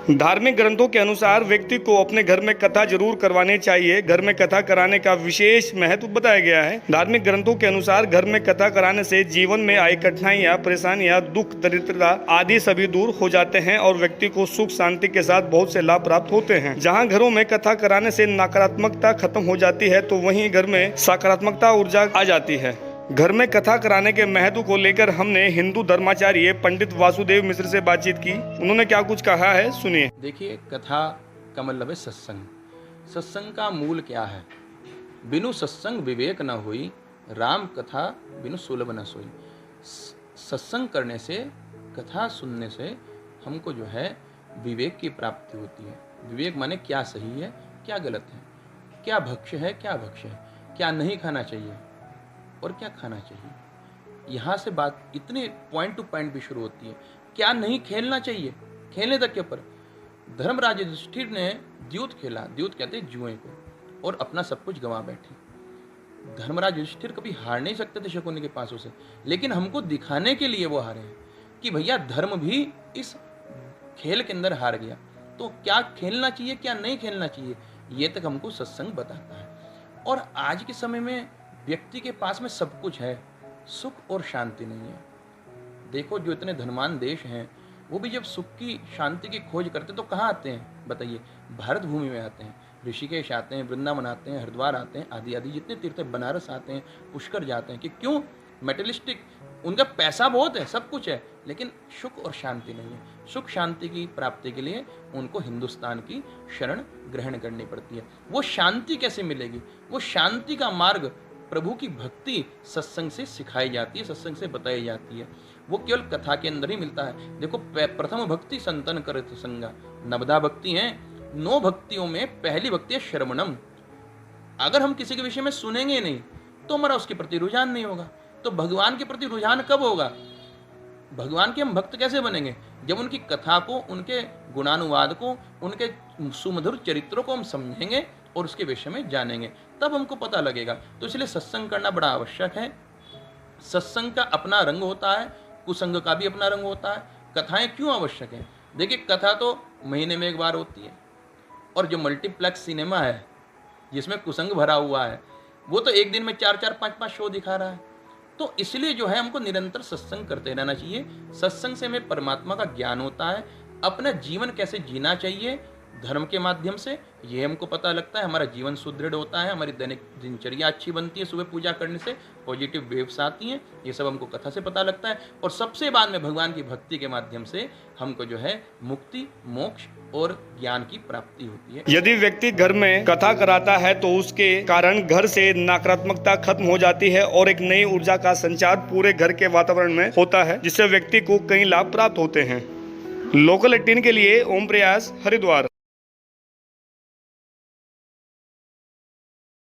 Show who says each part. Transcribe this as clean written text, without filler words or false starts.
Speaker 1: धार्मिक ग्रंथों के अनुसार व्यक्ति को अपने घर में कथा जरूर करवानी चाहिए। घर में कथा कराने का विशेष महत्व बताया गया है। धार्मिक ग्रंथों के अनुसार घर में कथा कराने से जीवन में आई कठिनाइयां, परेशानियां, दुख, दरिद्रता आदि सभी दूर हो जाते हैं और व्यक्ति को सुख शांति के साथ बहुत से लाभ प्राप्त होते हैं। जहाँ घरों में कथा कराने से नकारात्मकता खत्म हो जाती है तो वहीं घर में सकारात्मकता ऊर्जा आ जाती है। घर में कथा कराने के महत्व को लेकर हमने हिंदू धर्माचार्य पंडित वासुदेव मिश्र से बातचीत की। उन्होंने क्या कुछ कहा है, सुनिए।
Speaker 2: देखिए, कथा का मतलब है सत्संग। सत्संग का मूल क्या है? बिनु सत्संग विवेक न होई, राम कथा बिनु सुलभ न सोई। सत्संग करने से, कथा सुनने से हमको जो है विवेक की प्राप्ति होती है। विवेक माने क्या सही है, क्या गलत है, क्या भक्ष्य है, क्या भक्ष्य है, क्या नहीं खाना चाहिए और क्या खाना चाहिए। यहाँ से बात इतने पॉइंट टू पॉइंट भी शुरू होती है। क्या नहीं खेलना चाहिए, खेलने तक के ऊपर धर्मराज युधिष्ठिर ने द्यूत खेला, द्यूत कहते हैं जुए को, और अपना सब कुछ गंवा बैठे। धर्मराज युधिष्ठिर कभी हार नहीं सकते थे शकुनी के पासों से, लेकिन हमको दिखाने के लिए वो हारे हैं कि भैया धर्म भी इस खेल के अंदर हार गया। तो क्या खेलना चाहिए, क्या नहीं खेलना चाहिए, ये तक हमको सत्संग बताता है। और आज के समय में व्यक्ति के पास में सब कुछ है, सुख और शांति नहीं है। देखो, जो इतने धनवान देश हैं वो भी जब सुख की, शांति की खोज करते तो कहाँ आते हैं बताइए? भारत भूमि में आते हैं। ऋषिकेश आते हैं, वृंदावन आते हैं, हरिद्वार आते हैं, आदि आदि जितने तीर्थ हैं, बनारस आते हैं, पुष्कर जाते हैं। कि क्यों? मेटेरियलिस्टिक, उनका पैसा बहुत है, सब कुछ है, लेकिन सुख और शांति नहीं है। सुख शांति की प्राप्ति के लिए उनको हिंदुस्तान की शरण ग्रहण करनी पड़ती है। वो शांति कैसे मिलेगी? वो शांति का मार्ग, प्रभु की भक्ति सत्संग से सिखाई जाती है, सत्संग से बताई जाती है। वो केवल कथा के अंदर ही मिलता है। देखो, प्रथम भक्ति संतन करत संगा, नवदा भक्ति है। 9 भक्तियों में पहली भक्ति है श्रवणम। अगर हम किसी के विषय में सुनेंगे नहीं तो हमारा उसके प्रति रुझान नहीं होगा। तो भगवान के प्रति रुझान कब होगा? भगवान के हम भक्त कैसे बनेंगे? जब उनकी कथा को, उनके गुणानुवाद को, उनके सुमधुर चरित्रों को हम समझेंगे और उसके विषय में जानेंगे, तब हमको पता लगेगा। तो इसलिए सत्संग करना बड़ा आवश्यक है। सत्संग का अपना रंग होता है, कुसंग का भी अपना रंग होता है। कथाएं क्यों आवश्यक हैं? देखिए, कथा तो महीने में एक बार होती है, और जो मल्टीप्लेक्स सिनेमा है जिसमें कुसंग भरा हुआ है, वो तो एक दिन में 4-4, 5-5 शो दिखा रहा है। तो इसलिए जो है हमको निरंतर सत्संग करते रहना चाहिए। सत्संग से हमें परमात्मा का ज्ञान होता है, अपना जीवन कैसे जीना चाहिए धर्म के माध्यम से ये हमको पता लगता है। हमारा जीवन सुदृढ़ होता है, हमारी दैनिक दिनचर्या अच्छी बनती है, सुबह पूजा करने से पॉजिटिव वेव्स आती हैं, ये सब हमको कथा से पता लगता है। और सबसे बाद में भगवान की भक्ति के माध्यम से हमको जो है मुक्ति, मोक्ष और ज्ञान की प्राप्ति होती है।
Speaker 1: यदि व्यक्ति घर में कथा कराता है तो उसके कारण घर से नकारात्मकता खत्म हो जाती है और एक नई ऊर्जा का संचार पूरे घर के वातावरण में होता है, जिससे व्यक्ति को कई लाभ प्राप्त होते हैं। लोकल 18 के लिए ओम प्रयास, हरिद्वार।